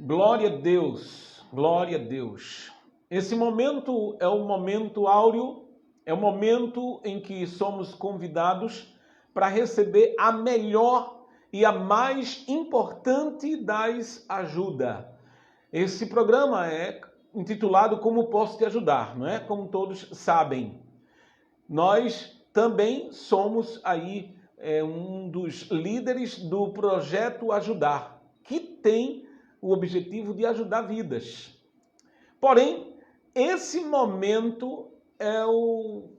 Glória a Deus, glória a Deus. Esse momento é um momento áureo, é o momento em que somos convidados para receber a melhor e a mais importante das ajudas. Esse programa é intitulado Como Posso Te Ajudar, não é? Como todos sabem. Nós também somos aí um dos líderes do projeto Ajudar, que tem o objetivo de ajudar vidas. Porém, esse momento é o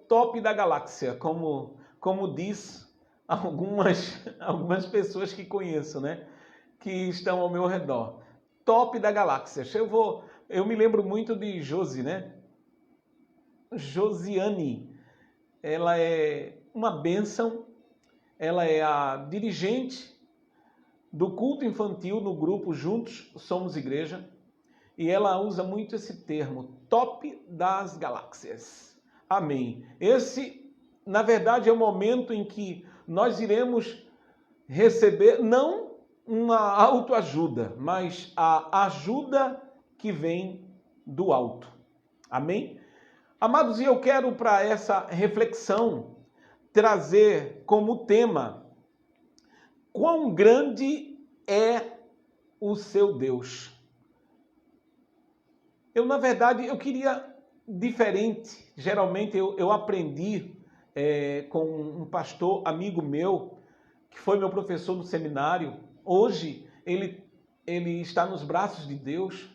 top da galáxia, como diz algumas pessoas que conheço, né? Que estão ao meu redor. Top da galáxia. Eu me lembro muito de Josi, né? Josiane. Ela é uma bênção. Ela é a dirigente do culto infantil no grupo Juntos Somos Igreja, e ela usa muito esse termo, top das galáxias. Amém. Esse, na verdade, é o momento em que nós iremos receber não uma autoajuda, mas a ajuda que vem do alto. Amém? Amados, e eu quero para essa reflexão trazer como tema: quão grande é o seu Deus? Na verdade, eu queria diferente. Geralmente, eu aprendi com um pastor amigo meu, que foi meu professor no seminário. Hoje, ele está nos braços de Deus.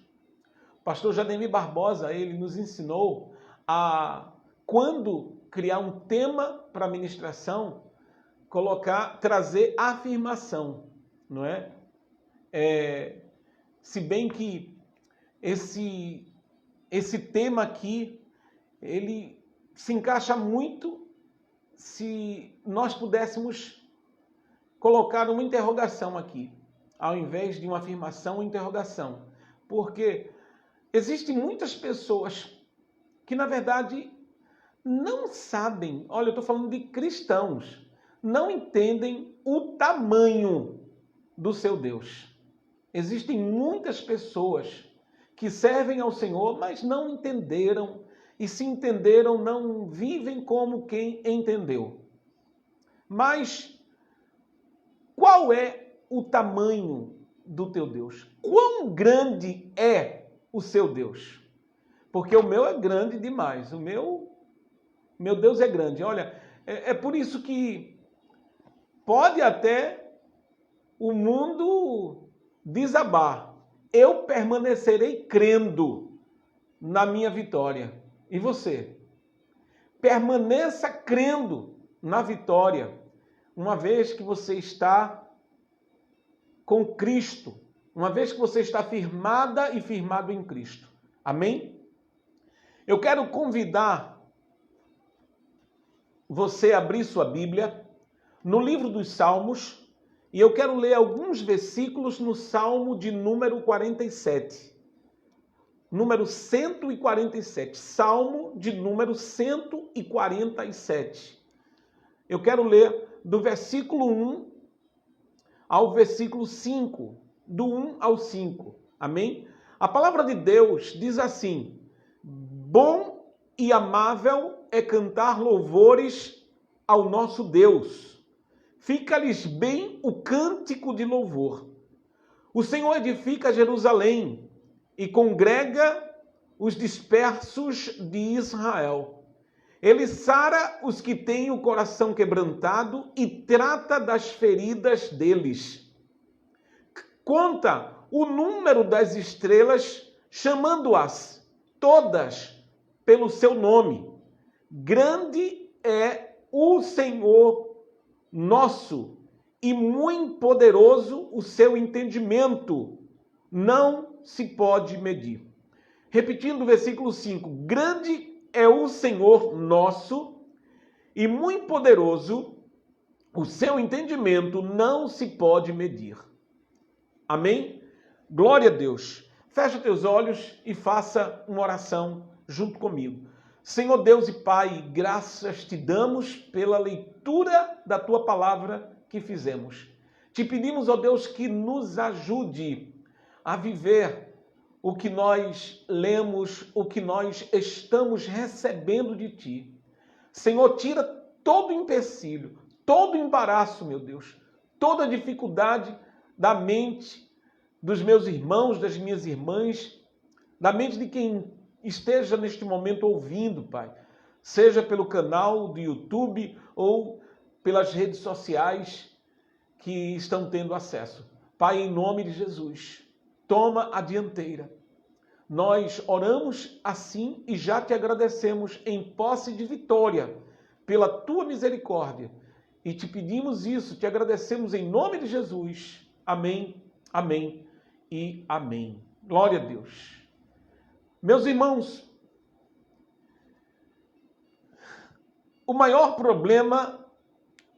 O pastor Jademir Barbosa, ele nos ensinou a, quando criar um tema para a ministração, trazer afirmação, não é? Se bem que esse tema aqui, ele se encaixa muito se nós pudéssemos colocar uma interrogação aqui, ao invés de uma afirmação, uma interrogação. Porque existem muitas pessoas que, na verdade, não sabem, olha, eu estou falando de cristãos, não entendem o tamanho do seu Deus. Existem muitas pessoas que servem ao Senhor, mas não entenderam, e se entenderam, não vivem como quem entendeu. Mas qual é o tamanho do teu Deus? Quão grande é o seu Deus? Porque o meu é grande demais, o meu Deus é grande. Olha, é por isso que pode até o mundo desabar, eu permanecerei crendo na minha vitória. E você? Permaneça crendo na vitória, uma vez que você está com Cristo, uma vez que você está firmada e firmado em Cristo. Amém? Eu quero convidar você a abrir sua Bíblia no livro dos Salmos, e eu quero ler alguns versículos no Salmo de número 47. Número 147. Salmo de número 147. Eu quero ler do versículo 1 ao versículo 5. Do 1 ao 5. Amém? A palavra de Deus diz assim: bom e amável é cantar louvores ao nosso Deus. Fica-lhes bem o cântico de louvor. O Senhor edifica Jerusalém e congrega os dispersos de Israel. Ele sara os que têm o coração quebrantado e trata das feridas deles. Conta o número das estrelas, chamando-as todas pelo seu nome. Grande é o Senhor nosso, e muito poderoso o seu entendimento, não se pode medir. Repetindo o versículo 5, grande é o Senhor nosso, e muito poderoso o seu entendimento, não se pode medir. Amém? Glória a Deus. Fecha teus olhos e faça uma oração junto comigo. Senhor Deus e Pai, graças te damos pela leitura da tua palavra que fizemos. Te pedimos, ó Deus, que nos ajude a viver o que nós lemos, o que nós estamos recebendo de Ti. Senhor, tira todo empecilho, todo embaraço, meu Deus, toda dificuldade da mente dos meus irmãos, das minhas irmãs, da mente de quem esteja neste momento ouvindo, Pai, seja pelo canal do YouTube ou pelas redes sociais que estão tendo acesso. Pai, em nome de Jesus, toma a dianteira. Nós oramos assim e já te agradecemos em posse de vitória pela tua misericórdia. E te pedimos isso, te agradecemos em nome de Jesus. Amém, amém e amém. Glória a Deus. Meus irmãos, o maior problema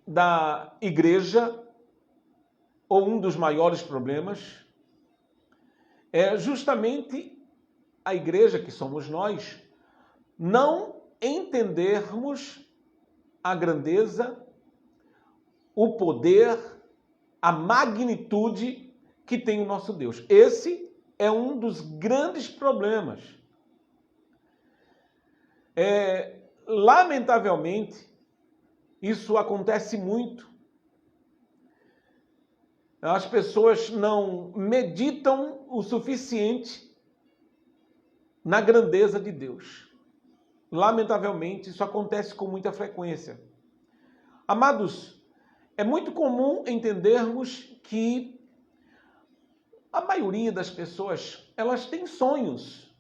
da igreja, ou um dos maiores problemas, é justamente a igreja, que somos nós, não entendermos a grandeza, o poder, a magnitude que tem o nosso Deus. Esse é um dos grandes problemas. Lamentavelmente, isso acontece muito. As pessoas não meditam o suficiente na grandeza de Deus. Lamentavelmente, isso acontece com muita frequência. Amados, é muito comum entendermos que a maioria das pessoas, elas têm sonhos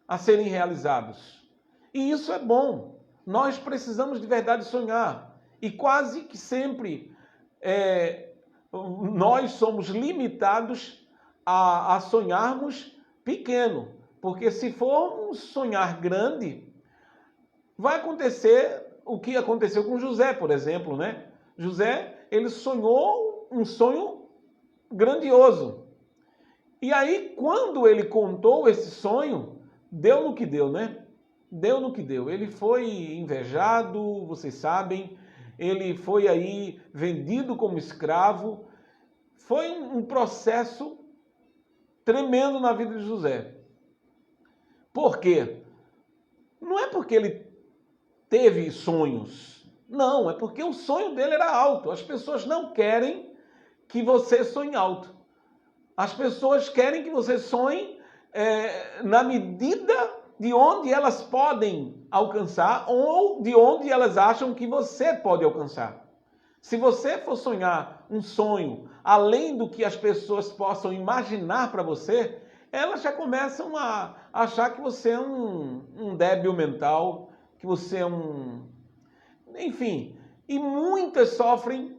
a serem realizados. E isso é bom. Nós precisamos de verdade sonhar. E quase que sempre nós somos limitados a sonharmos pequeno. Porque se formos sonhar grande, vai acontecer o que aconteceu com José, por exemplo, né? José, ele sonhou um sonho grandioso. E aí, quando ele contou esse sonho, deu no que deu, né? Deu no que deu. Ele foi invejado, vocês sabem, ele foi aí vendido como escravo. Foi um processo tremendo na vida de José. Por quê? Não é porque ele teve sonhos. Não, é porque o sonho dele era alto. As pessoas não querem que você sonhe alto. As pessoas querem que você sonhe na medida de onde elas podem alcançar ou de onde elas acham que você pode alcançar. Se você for sonhar um sonho além do que as pessoas possam imaginar para você, elas já começam a achar que você é um débil mental, que você é enfim, e muitas sofrem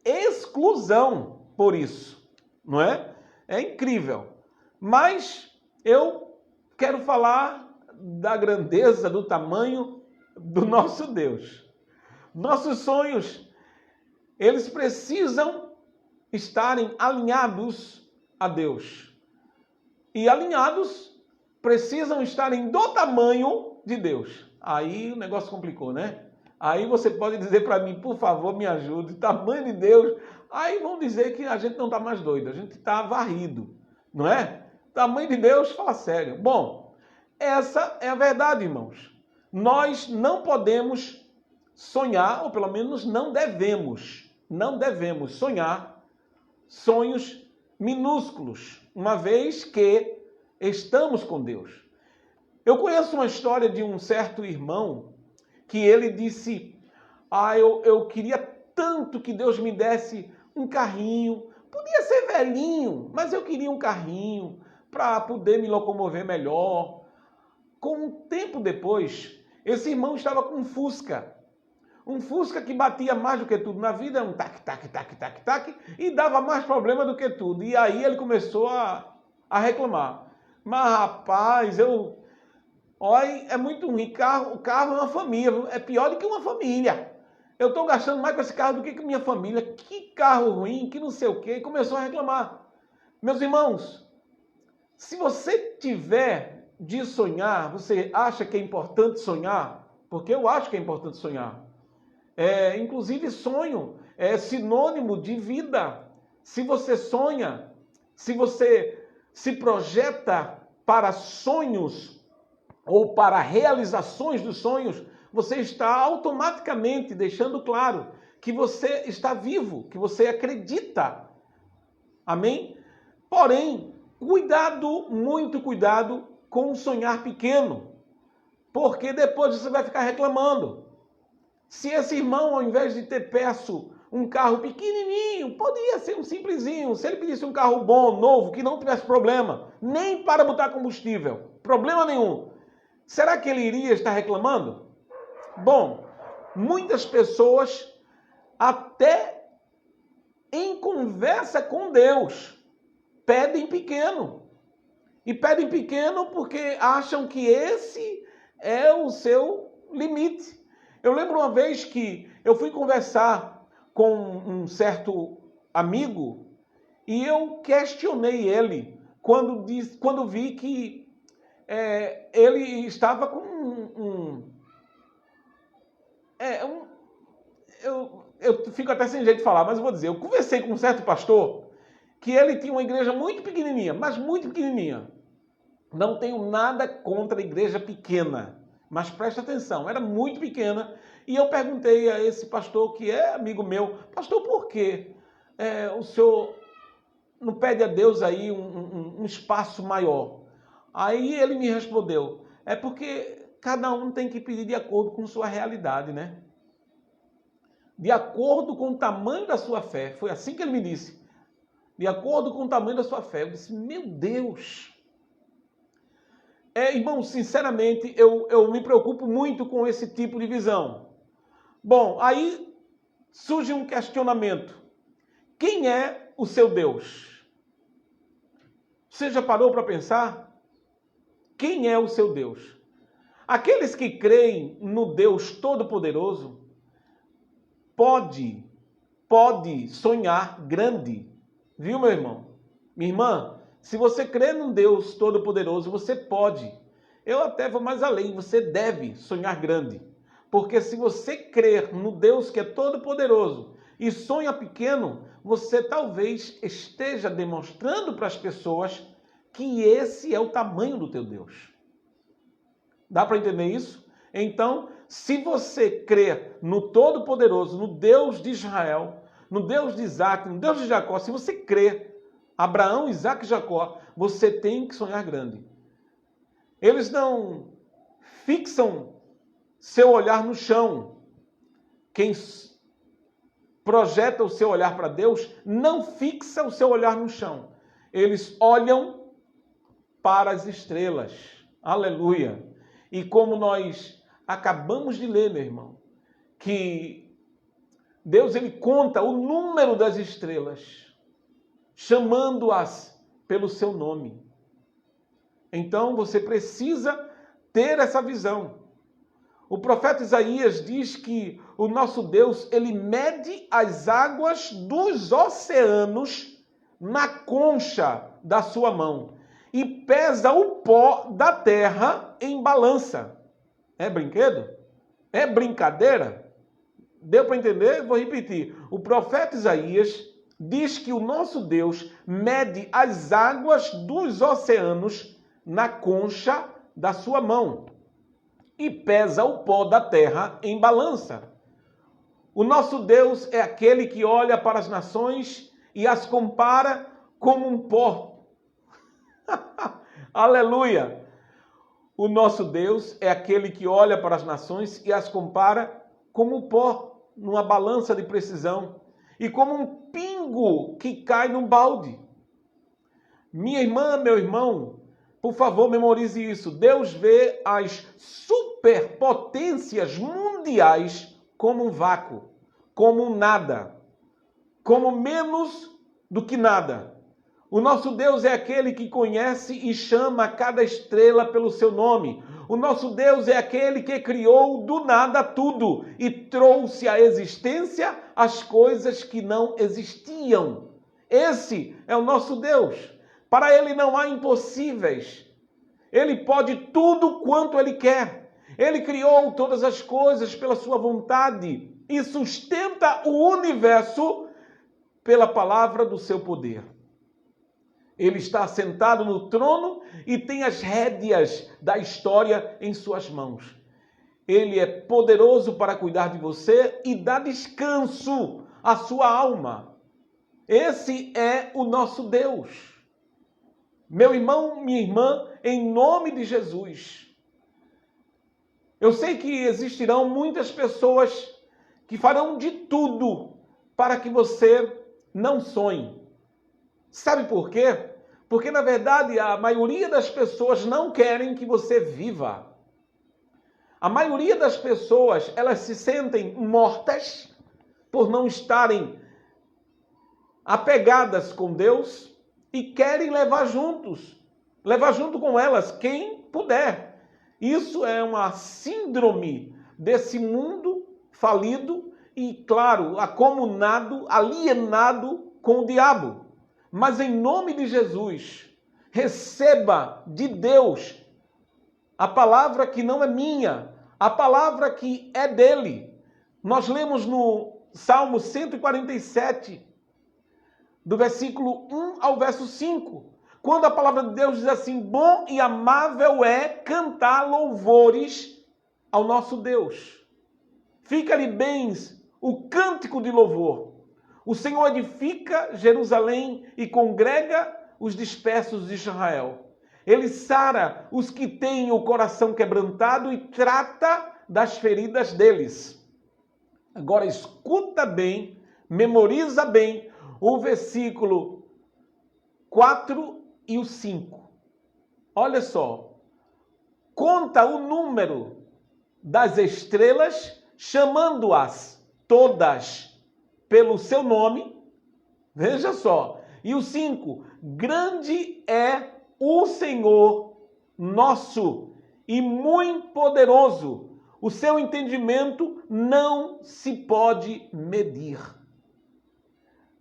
exclusão por isso, não é? É incrível. Mas eu quero falar da grandeza, do tamanho do nosso Deus. Nossos sonhos, eles precisam estarem alinhados a Deus. E alinhados, precisam estarem do tamanho de Deus. Aí o negócio complicou, né? Aí você pode dizer para mim, por favor, me ajude, tamanho de Deus. Aí vão dizer que a gente não está mais doido, a gente está varrido, não é? Tamanho de Deus, fala sério. Bom, essa é a verdade, irmãos. Nós não podemos sonhar, ou pelo menos não devemos sonhar sonhos minúsculos, uma vez que estamos com Deus. Eu conheço uma história de um certo irmão que ele disse, eu queria tanto que Deus me desse um carrinho, podia ser velhinho, mas eu queria um carrinho para poder me locomover melhor. Com um tempo depois, esse irmão estava com um Fusca que batia mais do que tudo na vida, um tac, tac, tac, tac, tac, e dava mais problema do que tudo. E aí ele começou a reclamar. Mas rapaz, olha, é muito ruim, o carro é uma família, é pior do que uma família. Eu estou gastando mais com esse carro do que com minha família, que carro ruim, que não sei o quê, e começou a reclamar. Meus irmãos, se você tiver de sonhar, você acha que é importante sonhar? Porque eu acho que é importante sonhar. Inclusive, sonho é sinônimo de vida. Se você sonha, se você se projeta para sonhos ou para realizações dos sonhos, você está automaticamente deixando claro que você está vivo, que você acredita. Amém? Porém, cuidado, muito cuidado com o sonhar pequeno, porque depois você vai ficar reclamando. Se esse irmão, ao invés de ter peço um carro pequenininho, podia ser um simplesinho, se ele pedisse um carro bom, novo, que não tivesse problema, nem para botar combustível, problema nenhum, será que ele iria estar reclamando? Bom, muitas pessoas, até em conversa com Deus, pedem pequeno. E pedem pequeno porque acham que esse é o seu limite. Eu lembro uma vez que eu fui conversar com um certo amigo e eu questionei ele quando vi que ele estava com eu fico até sem jeito de falar, mas eu vou dizer, eu conversei com um certo pastor que ele tinha uma igreja muito pequenininha, mas muito pequenininha. Não tenho nada contra a igreja pequena, mas presta atenção, era muito pequena. E eu perguntei a esse pastor, que é amigo meu, pastor, por que o senhor não pede a Deus aí um espaço maior? Aí ele me respondeu, é porque cada um tem que pedir de acordo com sua realidade, né? De acordo com o tamanho da sua fé. Foi assim que ele me disse. De acordo com o tamanho da sua fé. Eu disse, meu Deus! Irmão, sinceramente, eu me preocupo muito com esse tipo de visão. Bom, aí surge um questionamento. Quem é o seu Deus? Você já parou para pensar? Quem é o seu Deus? Aqueles que creem no Deus Todo-Poderoso pode sonhar grande. Viu, meu irmão? Minha irmã, se você crê num Deus Todo-Poderoso, você pode. Eu até vou mais além, você deve sonhar grande. Porque se você crer no Deus que é Todo-Poderoso e sonha pequeno, você talvez esteja demonstrando para as pessoas que esse é o tamanho do teu Deus. Dá para entender isso? Então, se você crer no Todo-Poderoso, no Deus de Israel, no Deus de Isaac, no Deus de Jacó, se você crer, Abraão, Isaac e Jacó, você tem que sonhar grande. Eles não fixam seu olhar no chão. Quem projeta o seu olhar para Deus não fixa o seu olhar no chão. Eles olham para as estrelas. Aleluia! E como nós acabamos de ler, meu irmão, que Deus ele conta o número das estrelas, chamando-as pelo seu nome. Então você precisa ter essa visão. O profeta Isaías diz que o nosso Deus, ele mede as águas dos oceanos na concha da sua mão e pesa o pó da terra em balança. É brinquedo? É brincadeira? Deu para entender? Vou repetir. O profeta Isaías diz que o nosso Deus mede as águas dos oceanos na concha da sua mão e pesa o pó da terra em balança. O nosso Deus é aquele que olha para as nações e as compara como um pó. Aleluia! O nosso Deus é aquele que olha para as nações e as compara como pó numa balança de precisão e como um pingo que cai num balde. Minha irmã, meu irmão, por favor, memorize isso. Deus vê as superpotências mundiais como um vácuo, como um nada, como menos do que nada. O nosso Deus é aquele que conhece e chama cada estrela pelo seu nome. O nosso Deus é aquele que criou do nada tudo e trouxe à existência as coisas que não existiam. Esse é o nosso Deus. Para ele não há impossíveis. Ele pode tudo quanto ele quer. Ele criou todas as coisas pela sua vontade e sustenta o universo pela palavra do seu poder. Ele está sentado no trono e tem as rédeas da história em suas mãos. Ele é poderoso para cuidar de você e dar descanso à sua alma. Esse é o nosso Deus. Meu irmão, minha irmã, em nome de Jesus. Eu sei que existirão muitas pessoas que farão de tudo para que você não sonhe. Sabe por quê? Porque, na verdade, a maioria das pessoas não querem que você viva. A maioria das pessoas, elas se sentem mortas por não estarem apegadas com Deus e querem levar junto com elas quem puder. Isso é uma síndrome desse mundo falido e, claro, acomunado, alienado com o diabo. Mas em nome de Jesus, receba de Deus a palavra que não é minha, a palavra que é dele. Nós lemos no Salmo 147, do versículo 1 ao verso 5, quando a palavra de Deus diz assim: bom e amável é cantar louvores ao nosso Deus. Fica-lhe bens o cântico de louvor. O Senhor edifica Jerusalém e congrega os dispersos de Israel. Ele sara os que têm o coração quebrantado e trata das feridas deles. Agora escuta bem, memoriza bem o versículo 4 e o 5. Olha só. Conta o número das estrelas, chamando-as todas pelo seu nome. Veja só. E o 5. Grande é o Senhor nosso e muito poderoso. O seu entendimento não se pode medir.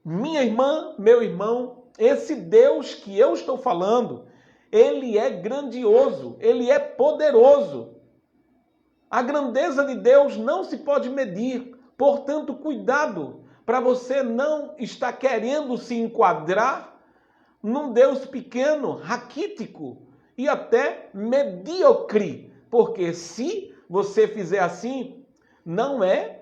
Minha irmã, meu irmão, esse Deus que eu estou falando, ele é grandioso, ele é poderoso. A grandeza de Deus não se pode medir. Portanto, cuidado para você não estar querendo se enquadrar num Deus pequeno, raquítico e até medíocre. Porque se você fizer assim, não é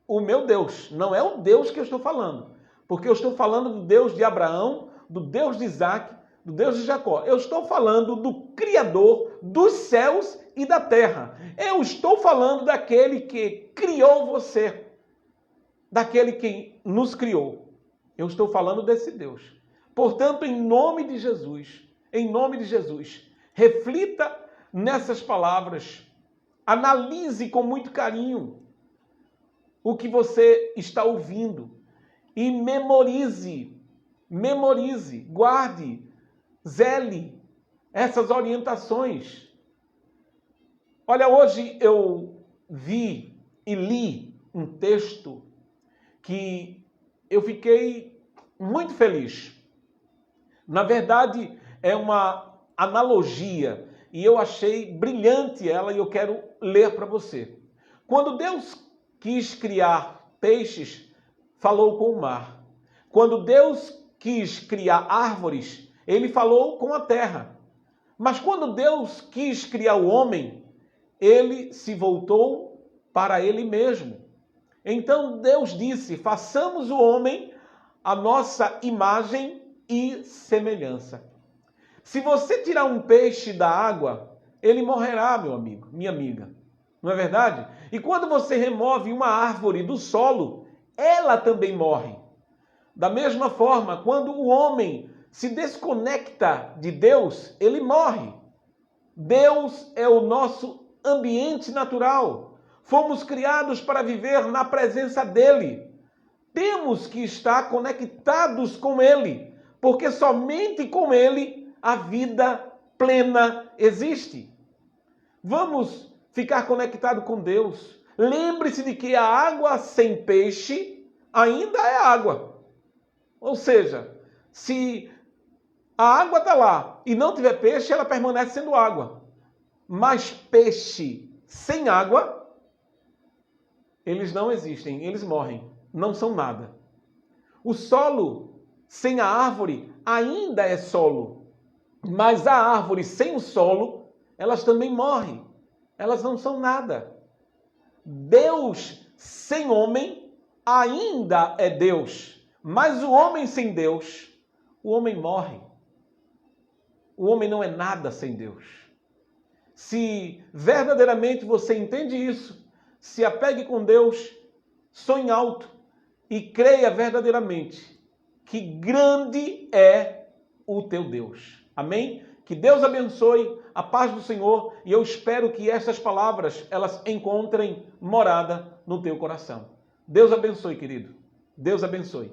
o meu Deus, não é o Deus que eu estou falando. Porque eu estou falando do Deus de Abraão, do Deus de Isaac, do Deus de Jacó. Eu estou falando do Criador dos céus e da terra. Eu estou falando daquele que criou você, daquele que nos criou. Eu estou falando desse Deus. Portanto, em nome de Jesus, reflita nessas palavras, analise com muito carinho o que você está ouvindo e memorize, guarde, zele essas orientações. Olha, hoje eu vi e li um texto que eu fiquei muito feliz. Na verdade, é uma analogia e eu achei brilhante ela e eu quero ler para você. Quando Deus quis criar peixes, falou com o mar. Quando Deus quis criar árvores, ele falou com a terra. Mas quando Deus quis criar o homem, ele se voltou para ele mesmo. Então Deus disse: façamos o homem a nossa imagem e semelhança. Se você tirar um peixe da água, ele morrerá, meu amigo, minha amiga. Não é verdade? E quando você remove uma árvore do solo, ela também morre. Da mesma forma, quando o homem se desconecta de Deus, ele morre. Deus é o nosso ambiente natural. Fomos criados para viver na presença dele. Temos que estar conectados com ele, porque somente com ele a vida plena existe. Vamos ficar conectado com Deus. Lembre-se de que a água sem peixe ainda é água. Ou seja, se a água está lá e não tiver peixe, ela permanece sendo água. Mas peixe sem água, eles não existem, eles morrem, não são nada. O solo sem a árvore ainda é solo, mas a árvore sem o solo, elas também morrem. Elas não são nada. Deus sem homem ainda é Deus, mas o homem sem Deus, o homem morre. O homem não é nada sem Deus. Se verdadeiramente você entende isso, se apegue com Deus, sonhe alto e creia verdadeiramente que grande é o teu Deus. Amém? Que Deus abençoe, a paz do Senhor, e eu espero que essas palavras, elas encontrem morada no teu coração. Deus abençoe, querido. Deus abençoe.